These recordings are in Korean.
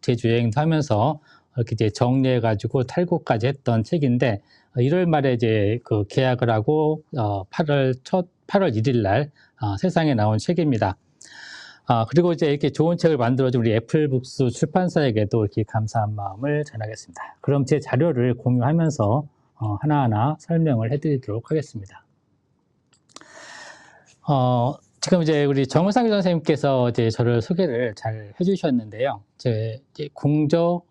제주 여행도 하면서 이렇게 이제 정리해가지고 탈고까지 했던 책인데 1월 말에 이제 그 계약을 하고 8월 1일 날 세상에 나온 책입니다. 그리고 이제 이렇게 좋은 책을 만들어준 우리 애플북스 출판사에게도 이렇게 감사한 마음을 전하겠습니다. 그럼 제 자료를 공유하면서 하나하나 설명을 해드리도록 하겠습니다. 지금 이제 우리 정은상 선생님께서 이제 저를 소개를 잘 해주셨는데요. 제 이제 공저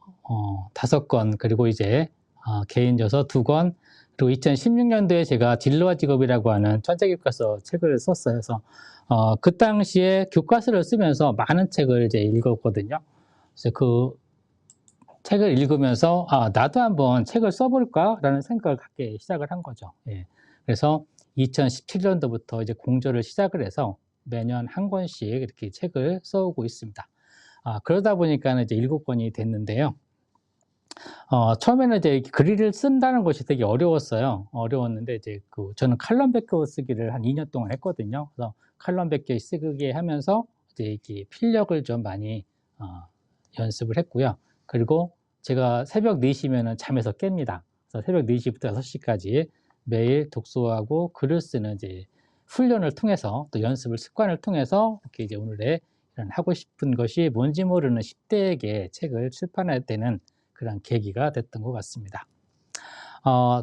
5권, 그리고 이제 개인 저서 2권, 그리고 2016년도에 제가 진로와 직업이라고 하는 천재교과서 책을 썼어요. 그래서 그 당시에 교과서를 쓰면서 많은 책을 이제 읽었거든요. 그래서 그 책을 읽으면서 나도 한번 책을 써볼까라는 생각을 갖게 시작을 한 거죠. 예. 그래서 2017년도부터 이제 공저를 시작을 해서 매년 한 권씩 이렇게 책을 써오고 있습니다. 그러다 보니까 이제 7권이 됐는데요. 처음에는 이제 글을 쓴다는 것이 되게 어려웠어요. 어려웠는데 이제 저는 칼럼 베껴 쓰기를 한 2년 동안 했거든요. 그래서 칼럼 베껴 쓰기 하면서 이제 이렇게 필력을 좀 많이 연습을 했고요. 그리고 제가 새벽 4시면은 잠에서 깹니다. 그래서 새벽 4시부터 6시까지 매일 독서하고 글을 쓰는 이제 훈련을 통해서, 또 연습을, 습관을 통해서 이렇게 이제 오늘의 이런 하고 싶은 것이 뭔지 모르는 10대에게 책을 출판해야 되는 그런 계기가 됐던 것 같습니다.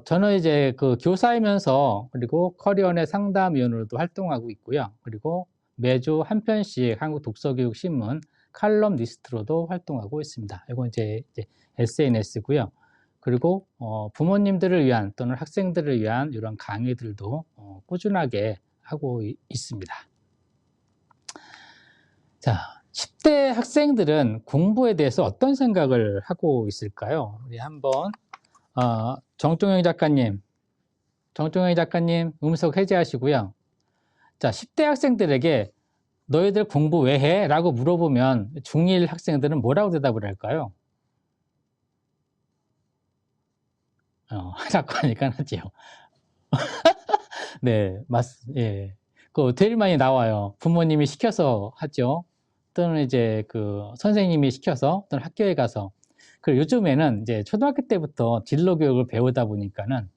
저는 이제 그 교사이면서 그리고 커리어의 상담위원으로도 활동하고 있고요. 그리고 매주 한 편씩 한국 독서교육신문 칼럼니스트로도 활동하고 있습니다. 이건 이제 SNS고요. 그리고 부모님들을 위한 또는 학생들을 위한 이런 강의들도 꾸준하게 하고 있습니다. 자, 10대 학생들은 공부에 대해서 어떤 생각을 하고 있을까요? 우리 한번 정종영 작가님 음성 해제하시고요. 자, 10대 학생들에게 너희들 공부 왜 해? 라고 물어보면 중1 학생들은 뭐라고 대답을 할까요? 하라고 하니까 하지요. 네, 예. 제일 많이 나와요. 부모님이 시켜서 하죠. 또는 이제 선생님이 시켜서, 또는 학교에 가서. 그리고 요즘에는 이제 초등학교 때부터 진로 교육을 배우다 보니까는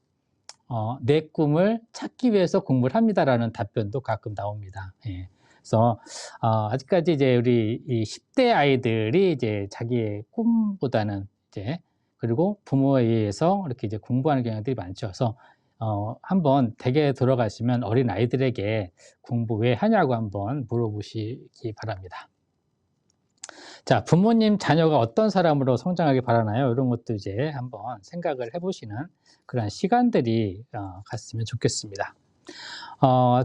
내 꿈을 찾기 위해서 공부를 합니다라는 답변도 가끔 나옵니다. 예. 그래서 아직까지 이제 우리 이 10대 아이들이 이제 자기의 꿈보다는 이제, 그리고 부모에 의해서 이렇게 이제 공부하는 경향들이 많죠. 그래서 한번 댁에 들어가시면 어린 아이들에게 공부 왜 하냐고 한번 물어보시기 바랍니다. 자, 부모님, 자녀가 어떤 사람으로 성장하길 바라나요? 이런 것도 이제 한번 생각을 해보시는 그런 시간들이 갔으면 좋겠습니다.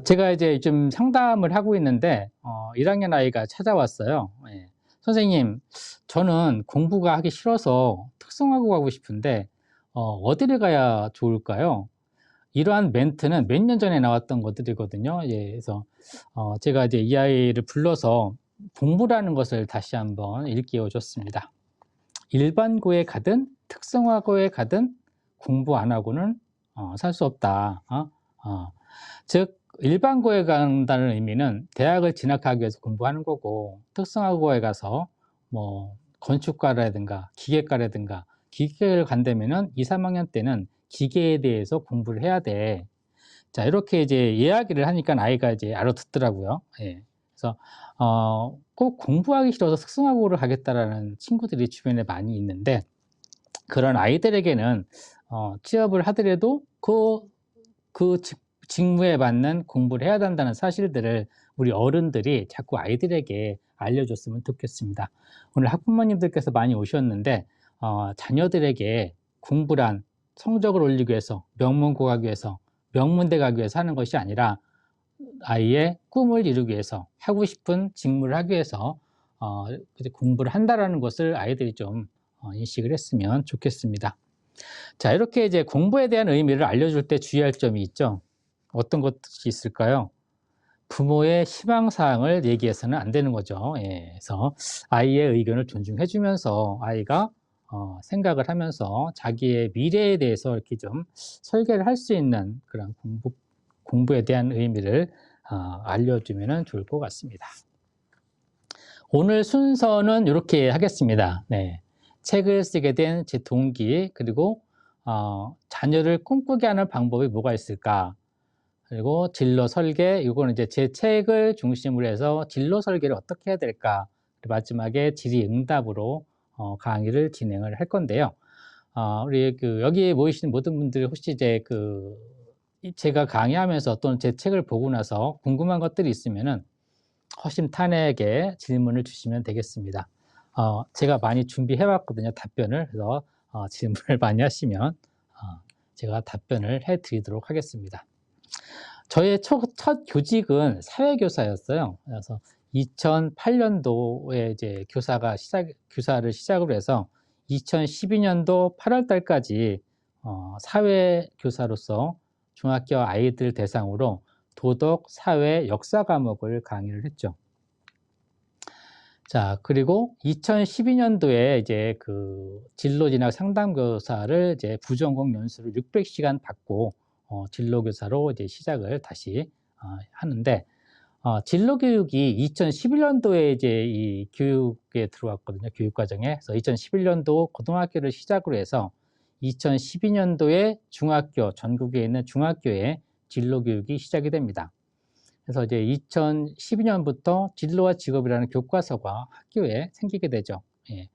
제가 이제 좀 상담을 하고 있는데 1학년 아이가 찾아왔어요. 예. 선생님, 저는 공부가 하기 싫어서 특성화고 가고 싶은데 어디를 가야 좋을까요? 이러한 멘트는 몇 년 전에 나왔던 것들이거든요. 예, 그래서 제가 이제 이 아이를 불러서 공부라는 것을 다시 한번 일깨워 줬습니다. 일반고에 가든 특성화고에 가든 공부 안 하고는 살 수 없다. 즉 일반고에 간다는 의미는 대학을 진학하기 위해서 공부하는 거고, 특성화고에 가서 뭐 건축과라든가 기계과라든가, 기계를 간다면은 2, 3학년 때는 기계에 대해서 공부를 해야 돼. 자, 이렇게 이제 이야기를 하니까 아이가 이제 알아듣더라고요. 예. 그래서 꼭 공부하기 싫어서 특성화고를 가겠다라는 친구들이 주변에 많이 있는데, 그런 아이들에게는 취업을 하더라도 그 직무에 맞는 공부를 해야 한다는 사실들을 우리 어른들이 자꾸 아이들에게 알려줬으면 좋겠습니다. 오늘 학부모님들께서 많이 오셨는데 자녀들에게 공부란 성적을 올리기 위해서, 명문고 가기 위해서, 명문대 가기 위해서 하는 것이 아니라 아이의 꿈을 이루기 위해서, 하고 싶은 직무를 하기 위해서 공부를 한다라는 것을 아이들이 좀 인식을 했으면 좋겠습니다. 자, 이렇게 이제 공부에 대한 의미를 알려줄 때 주의할 점이 있죠. 어떤 것이 있을까요? 부모의 희망사항을 얘기해서는 안 되는 거죠. 예, 그래서 아이의 의견을 존중해 주면서 아이가 생각을 하면서 자기의 미래에 대해서 이렇게 좀 설계를 할 수 있는 그런 공부에 대한 의미를 알려주면 좋을 것 같습니다. 오늘 순서는 이렇게 하겠습니다. 네. 책을 쓰게 된 제 동기, 그리고 자녀를 꿈꾸게 하는 방법이 뭐가 있을까? 그리고 진로 설계, 이거는 이제 제 책을 중심으로 해서 진로 설계를 어떻게 해야 될까? 그리고 마지막에 질의응답으로 강의를 진행을 할 건데요. 우리 여기에 모이신 모든 분들이 혹시 이제 제가 강의하면서 또는 제 책을 보고 나서 궁금한 것들이 있으면은 허심탄회하게 질문을 주시면 되겠습니다. 제가 많이 준비해 왔거든요, 답변을. 그래서 질문을 많이 하시면 제가 답변을 해 드리도록 하겠습니다. 저의 첫 교직은 사회교사였어요. 그래서 2008년도에 이제 교사를 시작으로 해서 2012년도 8월 달까지 사회교사로서 중학교 아이들 대상으로 도덕, 사회, 역사 과목을 강의를 했죠. 자, 그리고 2012년도에 이제 진로진학 상담교사를 이제 부전공 연수를 600시간 받고 진로교사로 이제 시작을 다시 하는데, 진로교육이 2011년도에 이제 이 교육에 들어왔거든요. 교육과정에. 그래서 2011년도 고등학교를 시작으로 해서 2012년도에 전국에 있는 중학교에 진로교육이 시작이 됩니다. 그래서 이제 2012년부터 진로와 직업이라는 교과서가 학교에 생기게 되죠. 예.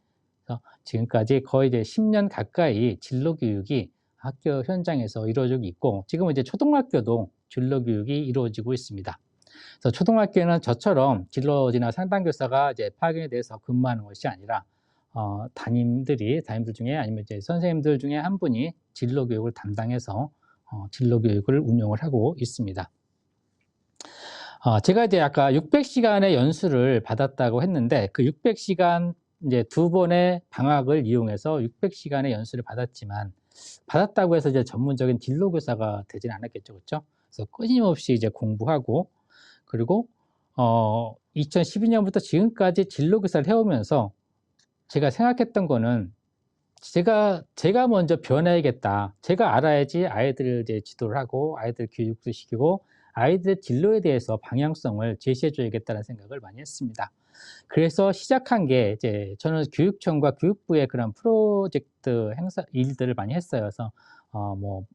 그래서 지금까지 거의 이제 10년 가까이 진로교육이 학교 현장에서 이루어지고 있고, 지금은 이제 초등학교도 진로교육이 이루어지고 있습니다. 그래서 초등학교는 저처럼 진로진학 상담교사가 이제 파견이 돼서 근무하는 것이 아니라, 담임들 중에 아니면 이제 선생님들 중에 한 분이 진로교육을 담당해서 진로교육을 운영을 하고 있습니다. 제가 이제 아까 600시간의 연수를 받았다고 했는데, 그 600시간 이제 2번의 방학을 이용해서 600시간의 연수를 받았다고 해서 이제 전문적인 진로교사가 되진 않았겠죠, 그렇죠? 그래서 끊임없이 이제 공부하고, 그리고 2012년부터 지금까지 진로교사를 해오면서 제가 생각했던 거는, 제가 먼저 변해야겠다. 제가 알아야지 아이들을 이제 지도를 하고 아이들 교육도 시키고 아이들의 진로에 대해서 방향성을 제시해 줘야겠다는 생각을 많이 했습니다. 그래서 시작한 게, 이제 저는 교육청과 교육부의 그런 프로젝트 일들을 많이 했어요. 그래서 뭐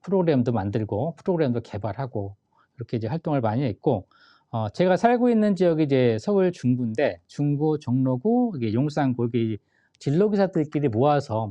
프로그램도 만들고 프로그램도 개발하고 이렇게 이제 활동을 많이 했고, 제가 살고 있는 지역이 이제 서울 중구인데, 중구, 종로구, 이게 용산구, 이게 진로교사들끼리 모여서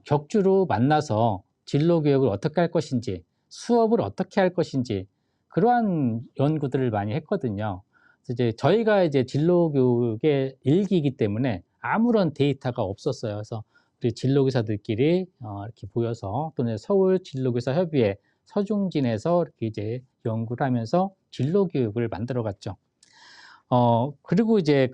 격주로 만나서 진로 교육을 어떻게 할 것인지, 수업을 어떻게 할 것인지, 그러한 연구들을 많이 했거든요. 그래서 이제 저희가 이제 진로 교육의 일기이기 때문에 아무런 데이터가 없었어요. 그래서 우리 진로교사들끼리 이렇게 모여서, 또는 서울 진로교사 협의회 서중진에서 이렇게 이제 연구를 하면서 진로 교육을 만들어 갔죠. 그리고 이제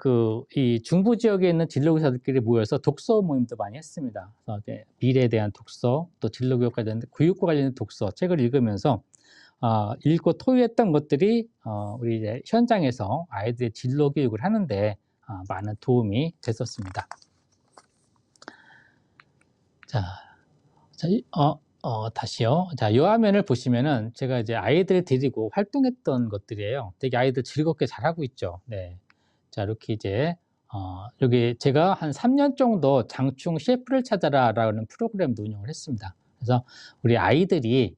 이 중부 지역에 있는 진로교사들끼리 모여서 독서 모임도 많이 했습니다. 그래서 이제 미래에 대한 독서, 또 진로교육 관련된 교육과 관련된 독서, 책을 읽으면서 읽고 토의했던 것들이 우리 이제 현장에서 아이들의 진로 교육을 하는데 많은 도움이 됐었습니다. 자, 다시요. 자, 이 화면을 보시면은 제가 이제 아이들 데리고 활동했던 것들이에요. 되게 아이들 즐겁게 잘하고 있죠. 네. 자, 이렇게 이제 여기 제가 한 3년 정도 장충 셰프를 찾아라라는 프로그램도 운영을 했습니다. 그래서 우리 아이들이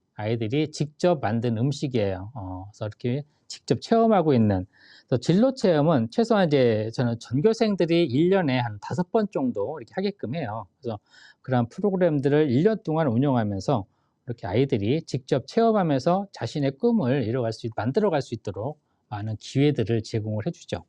직접 만든 음식이에요. 그래서 이렇게 직접 체험하고 있는. 그래서 진로 체험은 최소한 이제 저는 전교생들이 1년에 한 5번 정도 이렇게 하게끔 해요. 그래서 그런 프로그램들을 1년 동안 운영하면서 이렇게 아이들이 직접 체험하면서 자신의 꿈을 만들어갈 수 있도록 많은 기회들을 제공을 해주죠.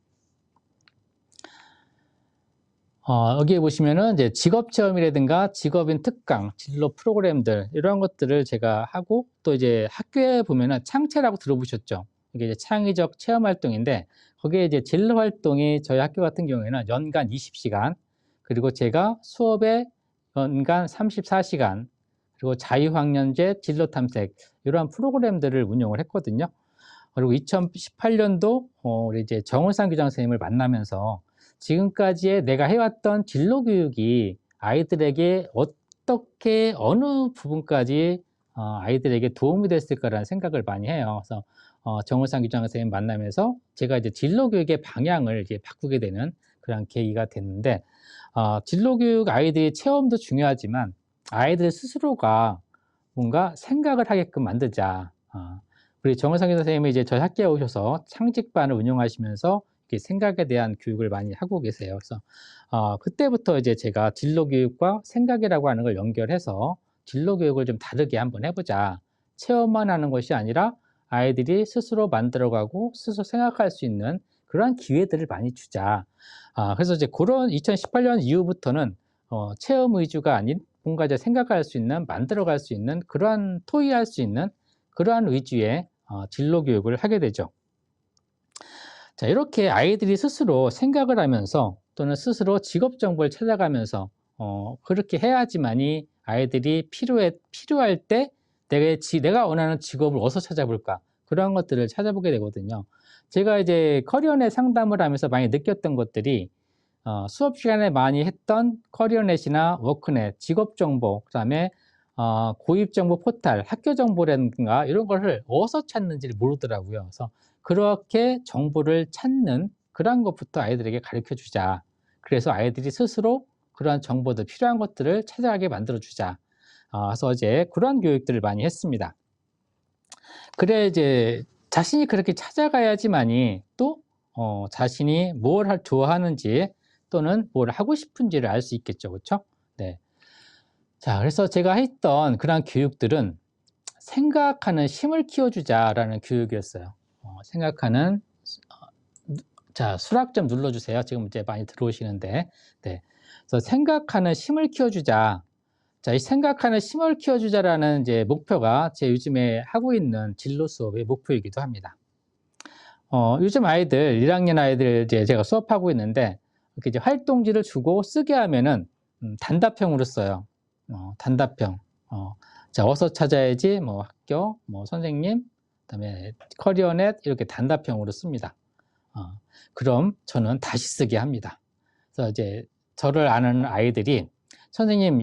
여기에 보시면은 이제 직업 체험이라든가 직업인 특강, 진로 프로그램들, 이러한 것들을 제가 하고, 또 이제 학교에 보면은 창체라고 들어보셨죠? 이게 이제 창의적 체험 활동인데, 거기에 이제 진로 활동이 저희 학교 같은 경우에는 연간 20시간, 그리고 제가 수업에 연간 34시간, 그리고 자유학년제 진로 탐색, 이러한 프로그램들을 운영을 했거든요. 그리고 2018년도 우리 이제 정은상 교장 선생님을 만나면서 지금까지의 내가 해왔던 진로 교육이 아이들에게 어느 부분까지 아이들에게 도움이 됐을까라는 생각을 많이 해요. 그래서 정우상 교장 선생님 만나면서 제가 이제 진로교육의 방향을 이제 바꾸게 되는 그런 계기가 됐는데, 진로교육 아이들의 체험도 중요하지만 아이들 스스로가 뭔가 생각을 하게끔 만들자. 우리 정우상 선생님이 이제 저희 학교에 오셔서 창직반을 운영하시면서 이렇게 생각에 대한 교육을 많이 하고 계세요. 그래서 그때부터 이제 제가 진로교육과 생각이라고 하는 걸 연결해서 진로교육을 좀 다르게 한번 해보자. 체험만 하는 것이 아니라 아이들이 스스로 만들어가고 스스로 생각할 수 있는 그러한 기회들을 많이 주자. 그래서 이제 그런 2018년 이후부터는 체험 위주가 아닌 뭔가 이제 생각할 수 있는, 만들어갈 수 있는, 그러한 토의할 수 있는 그러한 위주의 진로 교육을 하게 되죠. 자, 이렇게 아이들이 스스로 생각을 하면서 또는 스스로 직업 정보를 찾아가면서 그렇게 해야지만이 아이들이 필요할 때 내가 원하는 직업을 어디서 찾아볼까, 그런 것들을 찾아보게 되거든요. 제가 이제 커리어넷 상담을 하면서 많이 느꼈던 것들이 수업 시간에 많이 했던 커리어넷이나 워크넷, 직업정보, 그 다음에 고입정보 포탈, 학교정보라든가 이런 거를 어디서 찾는지를 모르더라고요. 그래서 그렇게 정보를 찾는 그런 것부터 아이들에게 가르쳐 주자. 그래서 아이들이 스스로 그러한 정보들, 필요한 것들을 찾아가게 만들어 주자. 그래서 이제 그러한 교육들을 많이 했습니다. 그래 이제 자신이 그렇게 찾아가야지만이 또 자신이 뭘 좋아하는지 또는 뭘 하고 싶은지를 알 수 있겠죠. 그렇죠? 네. 자, 그래서 제가 했던 그런 교육들은 생각하는 힘을 키워주자라는 교육이었어요. 생각하는, 자, 수락 좀 눌러주세요. 지금 이제 많이 들어오시는데. 네. 그래서 생각하는 힘을 키워주자. 자, 이 생각하는 힘을 키워주자라는 이제 목표가 제 요즘에 하고 있는 진로 수업의 목표이기도 합니다. 요즘 아이들, 1학년 아이들 이제 제가 수업하고 있는데, 이렇게 이제 활동지를 주고 쓰게 하면은, 단답형으로 써요. 단답형. 자, 어디서 찾아야지, 뭐 학교, 뭐 선생님, 그다음에 커리어넷, 이렇게 단답형으로 씁니다. 그럼 저는 다시 쓰게 합니다. 그래서 이제 저를 아는 아이들이, 선생님,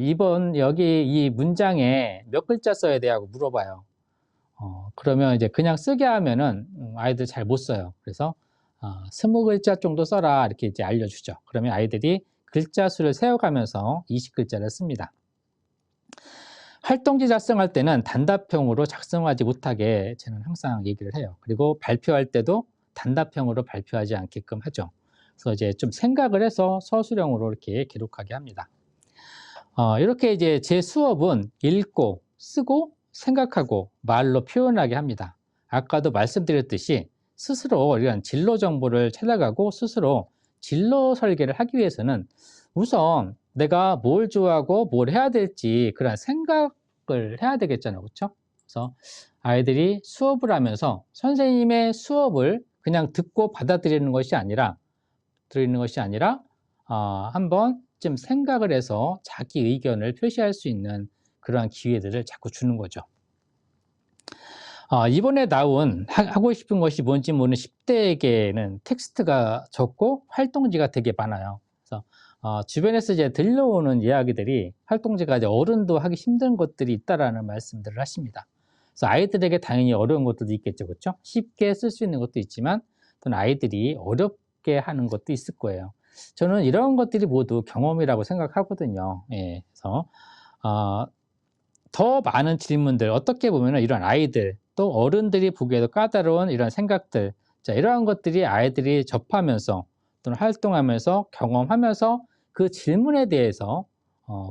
여기 이 문장에 몇 글자 써야 돼? 하고 물어봐요. 그러면 이제 그냥 쓰게 하면은 아이들 잘 못 써요. 그래서 20글자 정도 써라 이렇게 이제 알려주죠. 그러면 아이들이 글자 수를 세워가면서 20글자를 씁니다. 활동지 작성할 때는 단답형으로 작성하지 못하게 저는 항상 얘기를 해요. 그리고 발표할 때도 단답형으로 발표하지 않게끔 하죠. 그래서 이제 좀 생각을 해서 서술형으로 이렇게 기록하게 합니다. 이렇게 이제 제 수업은 읽고 쓰고 생각하고 말로 표현하게 합니다. 아까도 말씀드렸듯이 스스로 이런 진로 정보를 찾아가고 스스로 진로 설계를 하기 위해서는 우선 내가 뭘 좋아하고 뭘 해야 될지 그런 생각을 해야 되겠잖아요. 그렇죠? 그래서 아이들이 수업을 하면서 선생님의 수업을 그냥 듣고 받아들이는 것이 아니라 한번 좀 생각을 해서 자기 의견을 표시할 수 있는 그러한 기회들을 자꾸 주는 거죠. 이번에 나온 하고 싶은 것이 뭔지 모르는 10대에게는 텍스트가 적고 활동지가 되게 많아요. 그래서 주변에서 이제 들려오는 이야기들이 활동지가 이제 어른도 하기 힘든 것들이 있다라는 말씀들을 하십니다. 그래서 아이들에게 당연히 어려운 것들도 있겠죠, 그렇죠? 쉽게 쓸 수 있는 것도 있지만 또는 아이들이 어렵게 하는 것도 있을 거예요. 저는 이런 것들이 모두 경험이라고 생각하거든요. 예, 그래서 더 많은 질문들, 어떻게 보면 이런 아이들 또 어른들이 보기에도 까다로운 이런 생각들, 자, 이러한 것들이 아이들이 접하면서 또는 활동하면서 경험하면서 그 질문에 대해서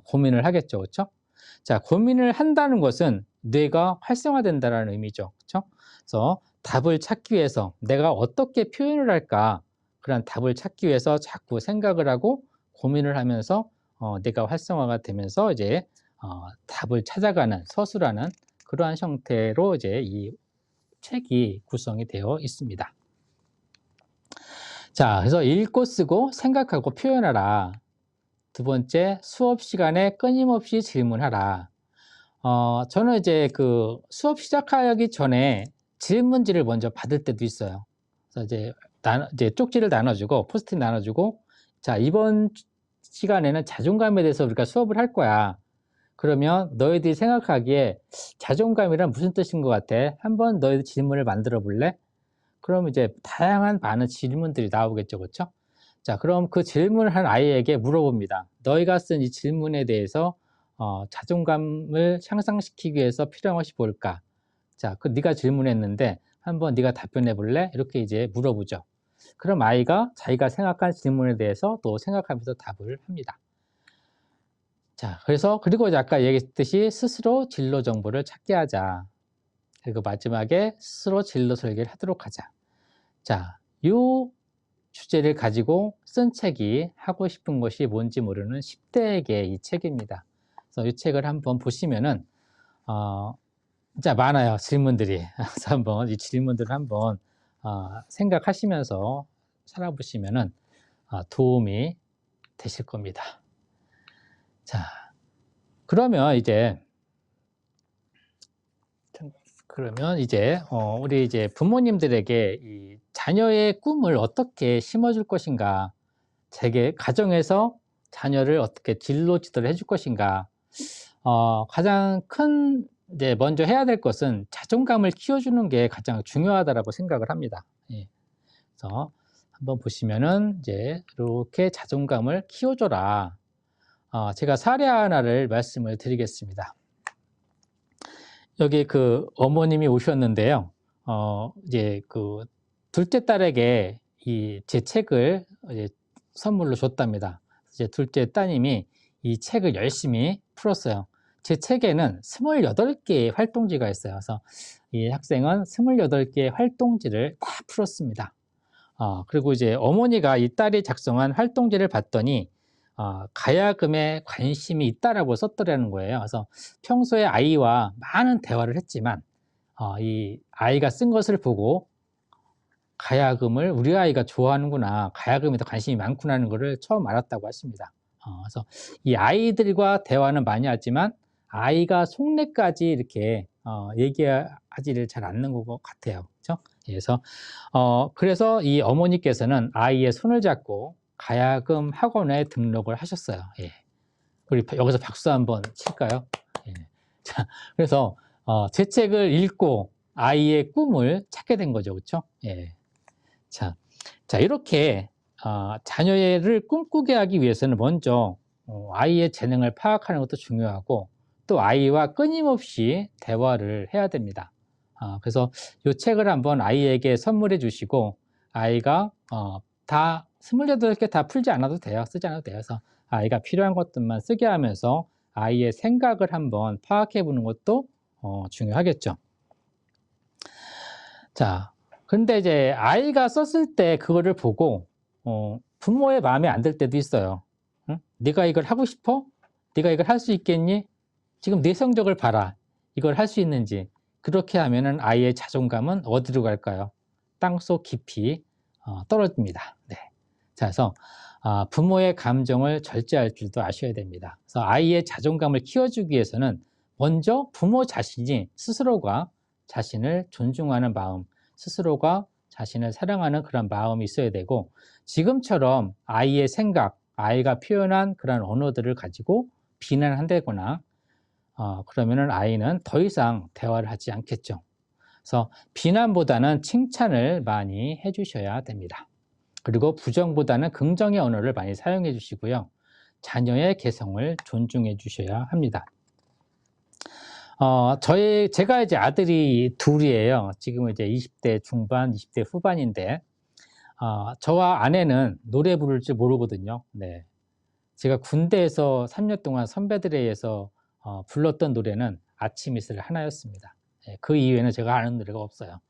고민을 하겠죠. 그렇죠? 자, 고민을 한다는 것은 뇌가 활성화된다는 의미죠. 그렇죠? 그래서 답을 찾기 위해서 내가 어떻게 표현을 할까, 그런 답을 찾기 위해서 자꾸 생각을 하고 고민을 하면서 뇌가 활성화가 되면서 이제 답을 찾아가는, 서술하는 그러한 형태로 이제 이 책이 구성이 되어 있습니다. 자, 그래서 읽고 쓰고 생각하고 표현하라. 두 번째, 수업 시간에 끊임없이 질문하라. 저는 이제 그 수업 시작하기 전에 질문지를 먼저 받을 때도 있어요. 그래서 이제 쪽지를 나눠주고, 포스트잇 나눠주고, 자, 이번 시간에는 자존감에 대해서 우리가 수업을 할 거야. 그러면 너희들이 생각하기에 자존감이란 무슨 뜻인 것 같아? 한번 너희들 질문을 만들어 볼래? 그럼 이제 다양한 많은 질문들이 나오겠죠, 그렇죠? 자, 그럼 그 질문을 한 아이에게 물어봅니다. 너희가 쓴 이 질문에 대해서 자존감을 향상시키기 위해서 필요한 것이 뭘까? 자, 그 네가 질문했는데 한번 네가 답변해 볼래? 이렇게 이제 물어보죠. 그럼 아이가 자기가 생각한 질문에 대해서 또 생각하면서 답을 합니다. 자, 그리고 이제 아까 얘기했듯이 스스로 진로 정보를 찾게 하자. 그리고 마지막에 스스로 진로 설계를 하도록 하자. 자, 이 주제를 가지고 쓴 책이 하고 싶은 것이 뭔지 모르는 10대에게 이 책입니다. 그래서 이 책을 한번 보시면은 진짜 많아요, 질문들이. 그래서 한번 이 질문들을 한번 생각하시면서 살아보시면은 도움이 되실 겁니다. 자, 그러면 이제 우리 이제 부모님들에게 이 자녀의 꿈을 어떻게 심어줄 것인가, 가정에서 자녀를 어떻게 진로 지도를 해줄 것인가, 가장 큰 이제 먼저 해야 될 것은 자존감을 키워주는 게 가장 중요하다라고 생각을 합니다. 예. 그래서 한번 보시면은 이제 이렇게 자존감을 키워줘라. 제가 사례 하나를 말씀을 드리겠습니다. 여기 그 어머님이 오셨는데요. 이제 그 둘째 딸에게 제 책을 이제 선물로 줬답니다. 이제 둘째 따님이 이 책을 열심히 풀었어요. 제 책에는 28개의 활동지가 있어요. 그래서 이 학생은 28개의 활동지를 다 풀었습니다. 그리고 이제 어머니가 이 딸이 작성한 활동지를 봤더니 가야금에 관심이 있다라고 썼더라는 거예요. 그래서 평소에 아이와 많은 대화를 했지만 이 아이가 쓴 것을 보고 가야금을 우리 아이가 좋아하는구나, 가야금에 더 관심이 많구나 하는 것을 처음 알았다고 하십니다. 그래서 이 아이들과 대화는 많이 하지만 아이가 속내까지 이렇게 얘기하지를 잘 않는 것 같아요. 그렇죠? 그래서 이 어머니께서는 아이의 손을 잡고 가야금 학원에 등록을 하셨어요. 예. 우리 여기서 박수 한번 칠까요? 예. 자, 그래서 제 책을 읽고 아이의 꿈을 찾게 된 거죠, 그렇죠? 예. 자, 이렇게 자녀를 꿈꾸게 하기 위해서는 먼저 아이의 재능을 파악하는 것도 중요하고 또 아이와 끊임없이 대화를 해야 됩니다. 그래서 이 책을 한번 아이에게 선물해 주시고 아이가 다 28개 다 풀지 않아도 돼요. 쓰지 않아도 돼요. 그래서 아이가 필요한 것들만 쓰게 하면서 아이의 생각을 한번 파악해 보는 것도 중요하겠죠. 자, 근데 이제 아이가 썼을 때 그거를 보고 부모의 마음에 안 들 때도 있어요. 응? 네가 이걸 하고 싶어? 네가 이걸 할 수 있겠니? 지금 네 성적을 봐라. 이걸 할 수 있는지. 그렇게 하면은 아이의 자존감은 어디로 갈까요? 땅속 깊이 떨어집니다. 네. 자, 그래서 부모의 감정을 절제할 줄도 아셔야 됩니다. 그래서 아이의 자존감을 키워주기 위해서는 먼저 부모 자신이 스스로가 자신을 존중하는 마음, 스스로가 자신을 사랑하는 그런 마음이 있어야 되고, 지금처럼 아이의 생각, 아이가 표현한 그런 언어들을 가지고 비난한다거나 그러면은 아이는 더 이상 대화를 하지 않겠죠. 그래서 비난보다는 칭찬을 많이 해주셔야 됩니다. 그리고 부정보다는 긍정의 언어를 많이 사용해 주시고요. 자녀의 개성을 존중해 주셔야 합니다. 제가 이제 아들이 둘이에요. 지금 이제 20대 중반, 20대 후반인데, 저와 아내는 노래 부를 줄 모르거든요. 네. 제가 군대에서 3년 동안 선배들에 의해서 불렀던 노래는 아침 이슬 하나였습니다. 예, 그 이외에는 제가 아는 노래가 없어요.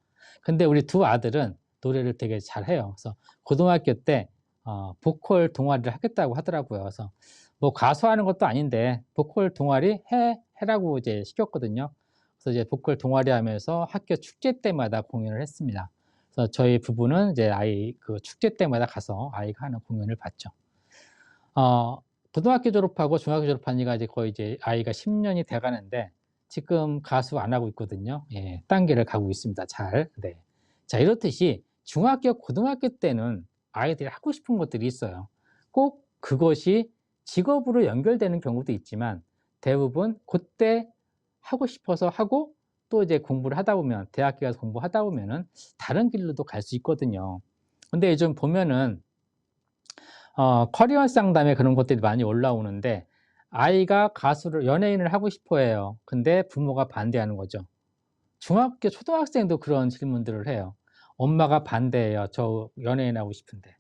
근데 우리 두 아들은 노래를 되게 잘해요. 그래서 고등학교 때 보컬 동아리를 하겠다고 하더라고요. 그래서 뭐 가수하는 것도 아닌데 보컬 동아리 해라고 이제 시켰거든요. 그래서 이제 보컬 동아리 하면서 학교 축제 때마다 공연을 했습니다. 그래서 저희 부부는 이제 아이 그 축제 때마다 가서 아이가 하는 공연을 봤죠. 고등학교 졸업하고 중학교 졸업한 지가 이제 거의 이제 아이가 10년이 돼 가는데 지금 가수 안 하고 있거든요. 예, 딴 길을 가고 있습니다. 잘. 네. 자, 이렇듯이 중학교, 고등학교 때는 아이들이 하고 싶은 것들이 있어요. 꼭 그것이 직업으로 연결되는 경우도 있지만 대부분 그때 하고 싶어서 하고 또 이제 공부를 하다 보면 대학교 가서 공부하다 보면은 다른 길로도 갈 수 있거든요. 근데 요즘 보면은 커리어 상담에 그런 것들이 많이 올라오는데 아이가 가수를 연예인을 하고 싶어 해요. 근데 부모가 반대하는 거죠. 중학교 초등학생도 그런 질문들을 해요. 엄마가 반대해요. 저 연예인 하고 싶은데.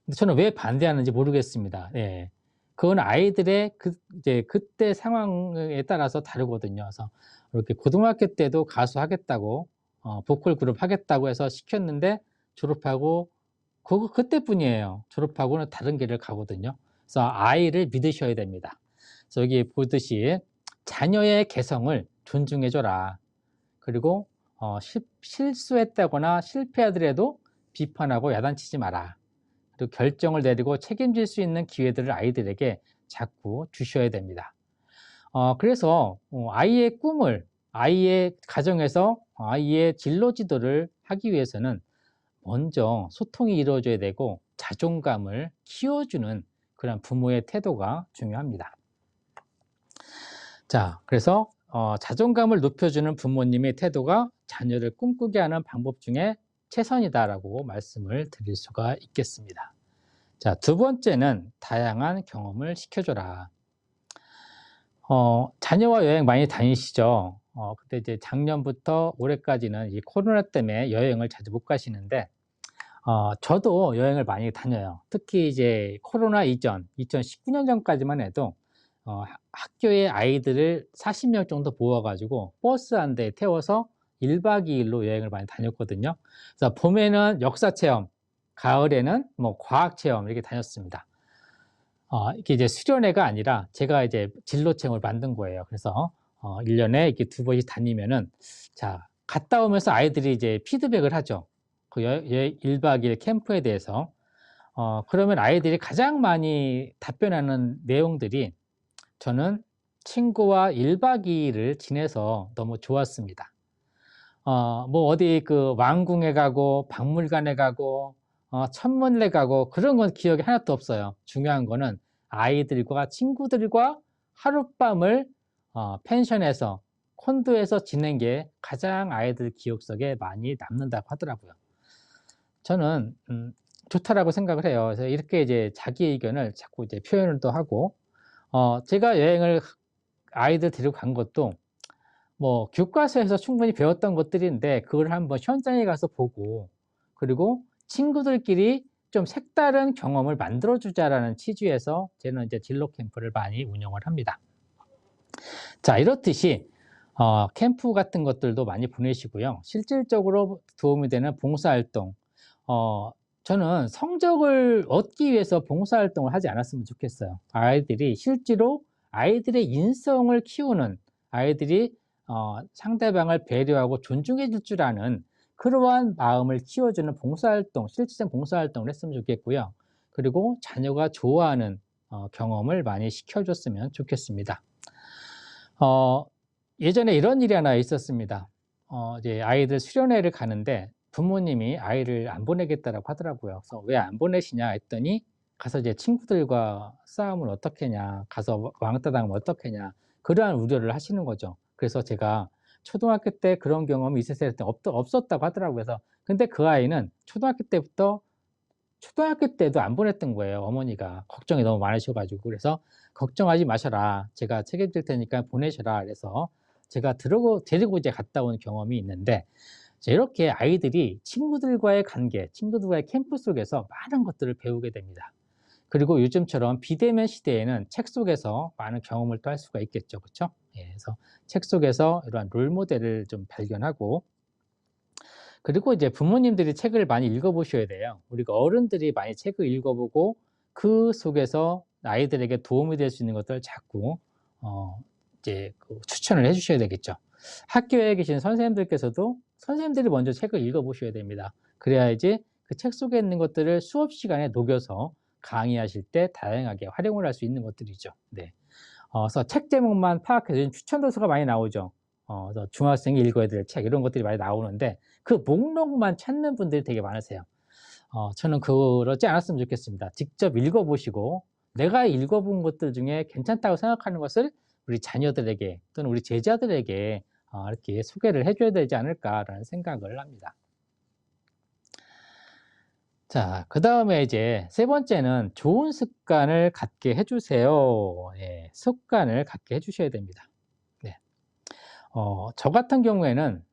근데 저는 왜 반대하는지 모르겠습니다. 예. 그건 아이들의 이제 그때 상황에 따라서 다르거든요. 그래서 이렇게 고등학교 때도 가수 하겠다고 보컬 그룹 하겠다고 해서 시켰는데 졸업하고 그때뿐이에요. 졸업하고는 다른 길을 가거든요. 그래서 아이를 믿으셔야 됩니다. 그래서 여기 보듯이 자녀의 개성을 존중해 줘라. 그리고 실수했다거나 실패하더라도 비판하고 야단치지 마라. 그리고 결정을 내리고 책임질 수 있는 기회들을 아이들에게 자꾸 주셔야 됩니다. 그래서 아이의 꿈을 아이의 가정에서 아이의 진로 지도를 하기 위해서는 먼저 소통이 이루어져야 되고 자존감을 키워주는 그런 부모의 태도가 중요합니다. 자, 그래서 자존감을 높여주는 부모님의 태도가 자녀를 꿈꾸게 하는 방법 중에 최선이다라고 말씀을 드릴 수가 있겠습니다. 자, 두 번째는 다양한 경험을 시켜줘라. 자녀와 여행 많이 다니시죠? 근데 이제 작년부터 올해까지는 이 코로나 때문에 여행을 자주 못 가시는데, 저도 여행을 많이 다녀요. 특히 이제 코로나 이전, 2019년 전까지만 해도, 학교에 아이들을 40명 정도 모아가지고 버스 한 대에 태워서 1박 2일로 여행을 많이 다녔거든요. 그래서 봄에는 역사 체험, 가을에는 뭐 과학 체험 이렇게 다녔습니다. 이게 이제 수련회가 아니라 제가 이제 진로 체험을 만든 거예요. 그래서 1년에 이렇게 2번씩 다니면은 자, 갔다 오면서 아이들이 이제 피드백을 하죠. 그 1박 2일 캠프에 대해서. 그러면 아이들이 가장 많이 답변하는 내용들이 저는 친구와 1박 2일을 지내서 너무 좋았습니다. 뭐 어디 그 왕궁에 가고 박물관에 가고 천문에 가고 그런 건 기억이 하나도 없어요. 중요한 거는 아이들과 친구들과 하룻밤을 펜션에서 콘도에서 지낸 게 가장 아이들 기억 속에 많이 남는다고 하더라고요. 저는 좋다라고 생각을 해요. 그래서 이렇게 이제 자기 의견을 자꾸 이제 표현을 또 하고 제가 여행을 아이들 데리고 간 것도 뭐 교과서에서 충분히 배웠던 것들인데 그걸 한번 현장에 가서 보고 그리고 친구들끼리 좀 색다른 경험을 만들어 주자라는 취지에서 저는 이제 진로 캠프를 많이 운영을 합니다. 자, 이렇듯이 캠프 같은 것들도 많이 보내시고요. 실질적으로 도움이 되는 봉사활동. 저는 성적을 얻기 위해서 봉사활동을 하지 않았으면 좋겠어요. 아이들이 실제로 아이들의 인성을 키우는 아이들이 상대방을 배려하고 존중해 줄 줄 아는 그러한 마음을 키워주는 봉사활동, 실질적 봉사활동을 했으면 좋겠고요. 그리고 자녀가 좋아하는 경험을 많이 시켜줬으면 좋겠습니다. 예전에 이런 일이 하나 있었습니다. 이제 아이들 수련회를 가는데 부모님이 아이를 안 보내겠다라고 하더라고요. 그래서 왜 안 보내시냐 했더니 가서 이제 친구들과 싸우면 어떻게냐, 가서 왕따 당하면 어떻게냐, 그러한 우려를 하시는 거죠. 그래서 제가 초등학교 때 그런 경험이 있었어야 했더니 없었다고 하더라고요. 그래서 근데 그 아이는 초등학교 때도 안 보냈던 거예요. 어머니가 걱정이 너무 많으셔가지고. 그래서 걱정하지 마셔라. 제가 책임질 테니까 보내셔라. 그래서 제가 데리고 이제 갔다 온 경험이 있는데 이렇게 아이들이 친구들과의 관계, 친구들과의 캠프 속에서 많은 것들을 배우게 됩니다. 그리고 요즘처럼 비대면 시대에는 책 속에서 많은 경험을 또 할 수가 있겠죠. 그렇죠? 예, 그래서 책 속에서 이러한 롤 모델을 좀 발견하고 그리고 이제 부모님들이 책을 많이 읽어보셔야 돼요. 우리가 어른들이 많이 책을 읽어보고 그 속에서 아이들에게 도움이 될 수 있는 것들을 자꾸 이제 추천을 해주셔야 되겠죠. 학교에 계신 선생님들께서도 선생님들이 먼저 책을 읽어보셔야 됩니다. 그래야지 그 책 속에 있는 것들을 수업 시간에 녹여서 강의하실 때 다양하게 활용을 할 수 있는 것들이죠. 네. 그래서 책 제목만 파악해서 요즘 추천 도서가 많이 나오죠. 그래서 중학생이 읽어야 될 책 이런 것들이 많이 나오는데 그 목록만 찾는 분들이 되게 많으세요. 저는 그러지 않았으면 좋겠습니다. 직접 읽어보시고 내가 읽어본 것들 중에 괜찮다고 생각하는 것을 우리 자녀들에게 또는 우리 제자들에게 이렇게 소개를 해줘야 되지 않을까라는 생각을 합니다. 자, 그 다음에 이제 세 번째는 좋은 습관을 갖게 해주세요. 예, 습관을 갖게 해주셔야 됩니다. 네. 저 같은 경우에는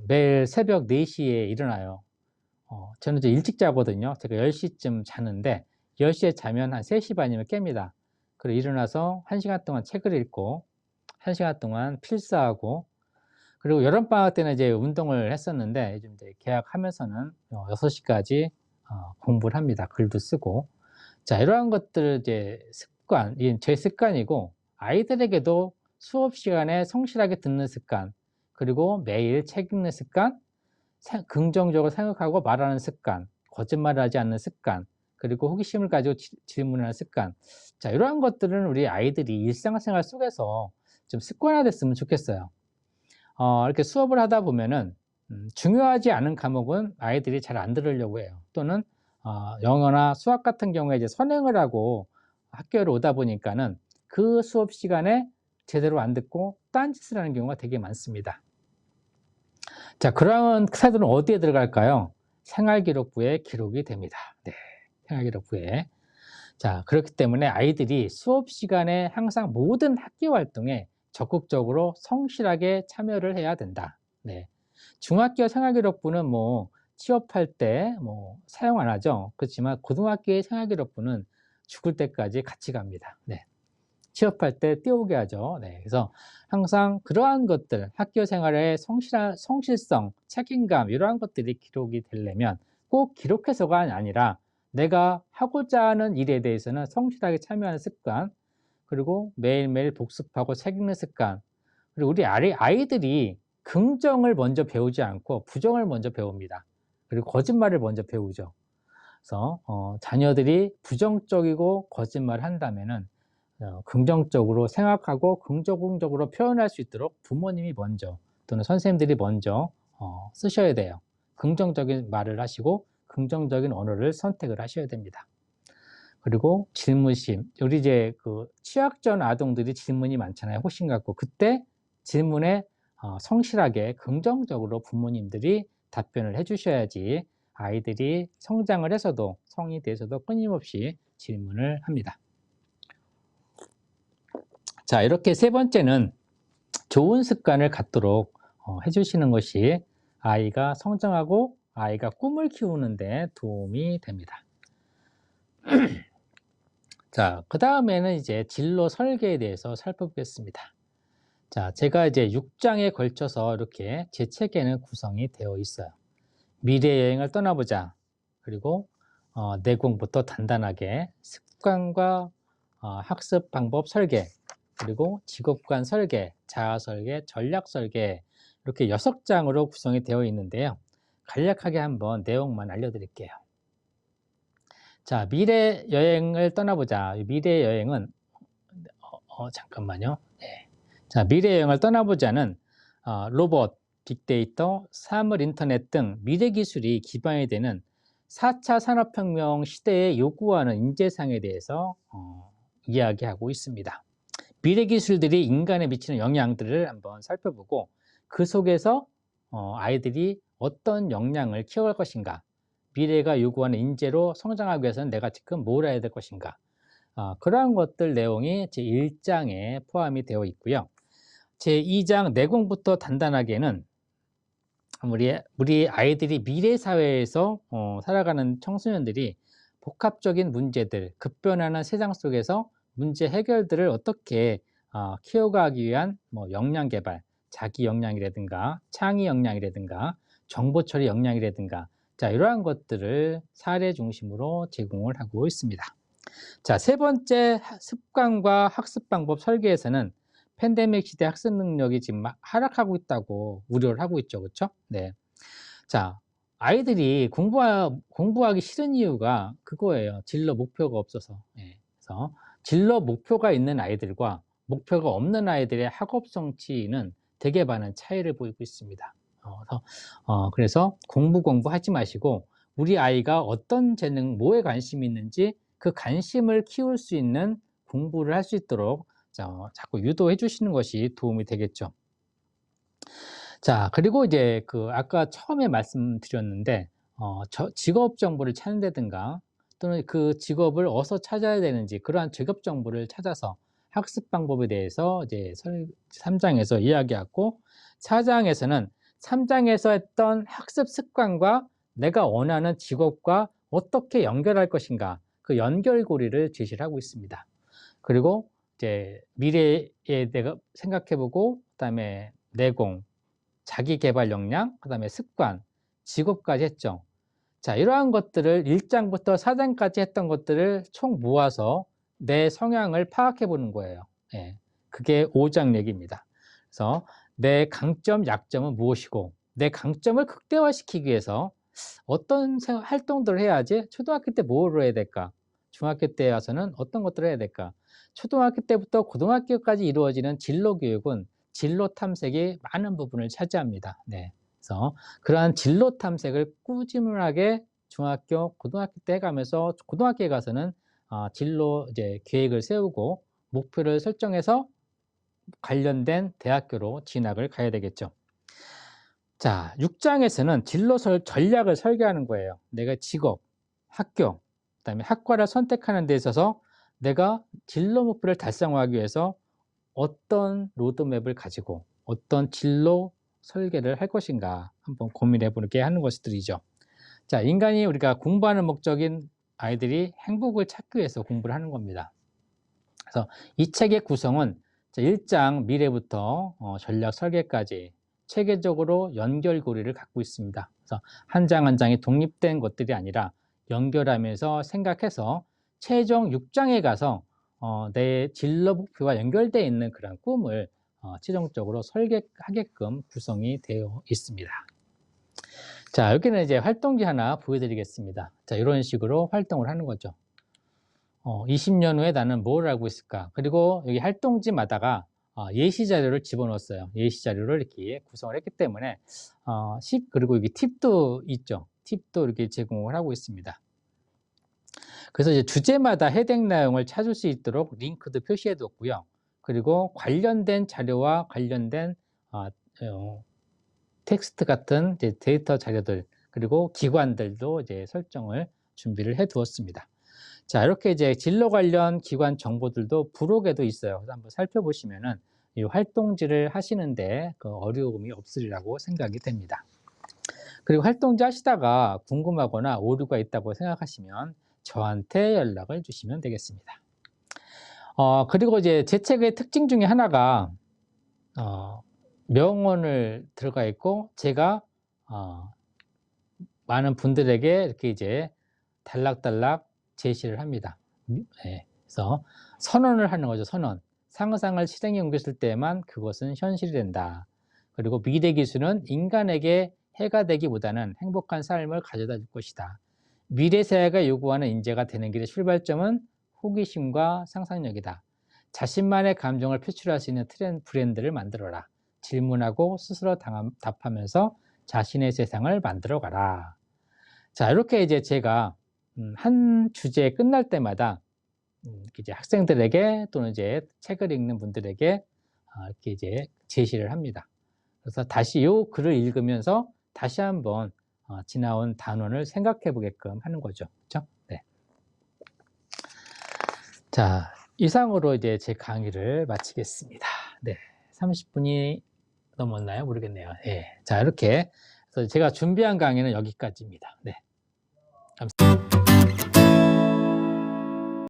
매일 새벽 4시에 일어나요. 저는 이제 일찍 자거든요. 제가 10시쯤 자는데 10시에 자면 한 3시 반이면 깹니다. 그리고 일어나서 1시간 동안 책을 읽고 1시간 동안 필사하고, 그리고 여름방학 때는 이제 운동을 했었는데 요즘 이제 개학하면서는 6시까지 공부를 합니다. 글도 쓰고. 자, 이러한 것들 이제 습관, 제 습관이고, 아이들에게도 수업 시간에 성실하게 듣는 습관, 그리고 매일 책 읽는 습관, 긍정적으로 생각하고 말하는 습관, 거짓말을 하지 않는 습관, 그리고 호기심을 가지고 질문하는 습관. 자, 이러한 것들은 우리 아이들이 일상생활 속에서 좀 습관화됐으면 좋겠어요. 이렇게 수업을 하다 보면은 중요하지 않은 과목은 아이들이 잘 안 들으려고 해요. 또는 영어나 수학 같은 경우에 이제 선행을 하고 학교를 오다 보니까는 그 수업 시간에 제대로 안 듣고 딴짓을 하는 경우가 되게 많습니다. 자, 그런 사들은 어디에 들어갈까요? 생활기록부에 기록이 됩니다. 네, 생활기록부에. 자, 그렇기 때문에 아이들이 수업 시간에 항상 모든 학교 활동에 적극적으로 성실하게 참여를 해야 된다. 네. 중학교 생활기록부는 뭐 취업할 때 뭐 사용 안 하죠. 그렇지만 고등학교의 생활기록부는 죽을 때까지 같이 갑니다. 네. 취업할 때 띄우게 하죠. 네. 그래서 항상 그러한 것들, 학교 생활의 성실성, 책임감, 이러한 것들이 기록이 되려면 꼭 기록해서가 아니라 내가 하고자 하는 일에 대해서는 성실하게 참여하는 습관, 그리고 매일매일 복습하고 책 읽는 습관, 그리고 우리 아이들이 긍정을 먼저 배우지 않고 부정을 먼저 배웁니다. 그리고 거짓말을 먼저 배우죠. 그래서 자녀들이 부정적이고 거짓말을 한다면은 긍정적으로 생각하고 긍정적으로 표현할 수 있도록 부모님이 먼저 또는 선생님들이 먼저 쓰셔야 돼요. 긍정적인 말을 하시고 긍정적인 언어를 선택을 하셔야 됩니다. 그리고 질문심, 우리 이제 그 취약전 아동들이 질문이 많잖아요. 호심 갖고. 그때 질문에 성실하게 긍정적으로 부모님들이 답변을 해주셔야지 아이들이 성장을 해서도, 성인이 돼서도 끊임없이 질문을 합니다. 자, 이렇게 세 번째는 좋은 습관을 갖도록 해주시는 것이 아이가 성장하고 아이가 꿈을 키우는 데 도움이 됩니다. 자, 그 다음에는 이제 진로 설계에 대해서 살펴보겠습니다. 자, 제가 이제 6장에 걸쳐서 이렇게 제 책에는 구성이 되어 있어요. 미래 여행을 떠나보자. 그리고 내공부터 단단하게, 습관과 학습 방법 설계, 그리고 직업관 설계, 자아 설계, 전략 설계, 이렇게 6장으로 구성이 되어 있는데요. 간략하게 한번 내용만 알려드릴게요. 자, 미래 여행을 떠나보자. 미래 여행은 잠깐만요. 네. 자, 미래 여행을 떠나보자는 로봇, 빅데이터, 사물 인터넷 등 미래 기술이 기반이 되는 4차 산업혁명 시대에 요구하는 인재상에 대해서 이야기하고 있습니다. 미래 기술들이 인간에 미치는 영향들을 한번 살펴보고 그 속에서 아이들이 어떤 역량을 키워갈 것인가, 미래가 요구하는 인재로 성장하기 위해서는 내가 지금 뭘 해야 될 것인가, 그러한 것들 내용이 제1장에 포함이 되어 있고요. 제2장 내공부터 단단하게는 우리 아이들이 미래 사회에서 살아가는 청소년들이 복합적인 문제들, 급변하는 세상 속에서 문제 해결들을 어떻게 키워가기 위한 역량 개발, 자기 역량이라든가 창의 역량이라든가 정보 처리 역량이라든가, 자, 이러한 것들을 사례 중심으로 제공을 하고 있습니다. 자, 세 번째 습관과 학습 방법 설계에서는 팬데믹 시대 학습 능력이 지금 하락하고 있다고 우려를 하고 있죠. 그렇죠? 네. 자, 아이들이 공부하기 싫은 이유가 그거예요. 진로 목표가 없어서. 네. 그래서 진로 목표가 있는 아이들과 목표가 없는 아이들의 학업 성취는 되게 많은 차이를 보이고 있습니다. 그래서 공부하지 마시고 우리 아이가 어떤 재능, 뭐에 관심이 있는지 그 관심을 키울 수 있는 공부를 할 수 있도록 자꾸 유도해 주시는 것이 도움이 되겠죠. 자, 그리고 이제 아까 처음에 말씀드렸는데, 직업 정보를 찾는다든가 또는 그 직업을 어디서 찾아야 되는지 그러한 직업 정보를 찾아서 학습 방법에 대해서 이제 3장에서 이야기하고, 4장에서는 3장에서 했던 학습 습관과 내가 원하는 직업과 어떻게 연결할 것인가, 그 연결고리를 제시를 하고 있습니다. 그리고 이제 미래에 내가 생각해보고, 그다음에 내공, 자기 개발 역량, 그다음에 습관, 직업까지 했죠. 자, 이러한 것들을 1장부터 4장까지 했던 것들을 총 모아서 내 성향을 파악해 보는 거예요. 예, 그게 5장 얘기입니다. 그래서 내 강점, 약점은 무엇이고, 내 강점을 극대화시키기 위해서 어떤 활동들을 해야지. 초등학교 때 뭘 해야 될까? 중학교 때 와서는 어떤 것들을 해야 될까? 초등학교 때부터 고등학교까지 이루어지는 진로 교육은 진로 탐색이 많은 부분을 차지합니다. 네. 그래서 그러한 진로 탐색을 꾸준하게 중학교, 고등학교 때 가면서 고등학교에 가서는 진로 이제 계획을 세우고 목표를 설정해서 관련된 대학교로 진학을 가야 되겠죠. 자, 6장에서는 진로 전략을 설계하는 거예요. 내가 직업, 학교, 그다음에 학과를 선택하는 데 있어서 내가 진로 목표를 달성하기 위해서 어떤 로드맵을 가지고 어떤 진로 설계를 할 것인가 한번 고민해 보게 하는 것들이죠. 자, 인간이 우리가 공부하는 목적인 아이들이 행복을 찾기 위해서 공부를 하는 겁니다. 그래서 이 책의 구성은 1장 미래부터 전략 설계까지 체계적으로 연결고리를 갖고 있습니다. 그래서 한 장 한 장이 독립된 것들이 아니라 연결하면서 생각해서 최종 6장에 가서 내 진로 목표와 연결되어 있는 그런 꿈을 최종적으로 설계하게끔 구성이 되어 있습니다. 자, 여기는 이제 활동지 하나 보여드리겠습니다. 자, 이런 식으로 활동을 하는 거죠. 20년 후에 나는 뭘 알고 있을까? 그리고 여기 활동지마다가 예시 자료를 집어넣었어요. 예시 자료를 이렇게 구성을 했기 때문에 그리고 여기 팁도 있죠. 팁도 이렇게 제공을 하고 있습니다. 그래서 이제 주제마다 해당 내용을 찾을 수 있도록 링크도 표시해 뒀고요. 그리고 관련된 자료와 관련된 텍스트 같은 이제 데이터 자료들, 그리고 기관들도 이제 설정을 준비를 해 두었습니다. 자, 이렇게 이제 진로 관련 기관 정보들도 부록에도 있어요. 그래서 한번 살펴보시면은 이 활동지를 하시는데 어려움이 없으리라고 생각이 됩니다. 그리고 활동지 하시다가 궁금하거나 오류가 있다고 생각하시면 저한테 연락을 주시면 되겠습니다. 그리고 이제 제 책의 특징 중에 하나가 명언을 들어가 있고, 제가 많은 분들에게 이렇게 이제 단락단락 제시를 합니다. 네. 그래서 선언을 하는 거죠. 선언. 상상을 실행에 옮겼을 때만 그것은 현실이 된다. 그리고 미래 기술은 인간에게 해가 되기보다는 행복한 삶을 가져다 줄 것이다. 미래 사회가 요구하는 인재가 되는 길의 출발점은 호기심과 상상력이다. 자신만의 감정을 표출할 수 있는 브랜드를 만들어라. 질문하고 스스로 답하면서 자신의 세상을 만들어가라. 자, 이렇게 이제 제가 한 주제 끝날 때마다 이제 학생들에게 또는 이제 책을 읽는 분들에게 이렇게 이제 제시를 합니다. 그래서 다시 이 글을 읽으면서 다시 한번 지나온 단원을 생각해 보게끔 하는 거죠. 그렇죠? 네. 자, 이상으로 이제 제 강의를 마치겠습니다. 네. 30분이 넘었나요? 모르겠네요. 네. 자, 이렇게. 그래서 제가 준비한 강의는 여기까지입니다. 네.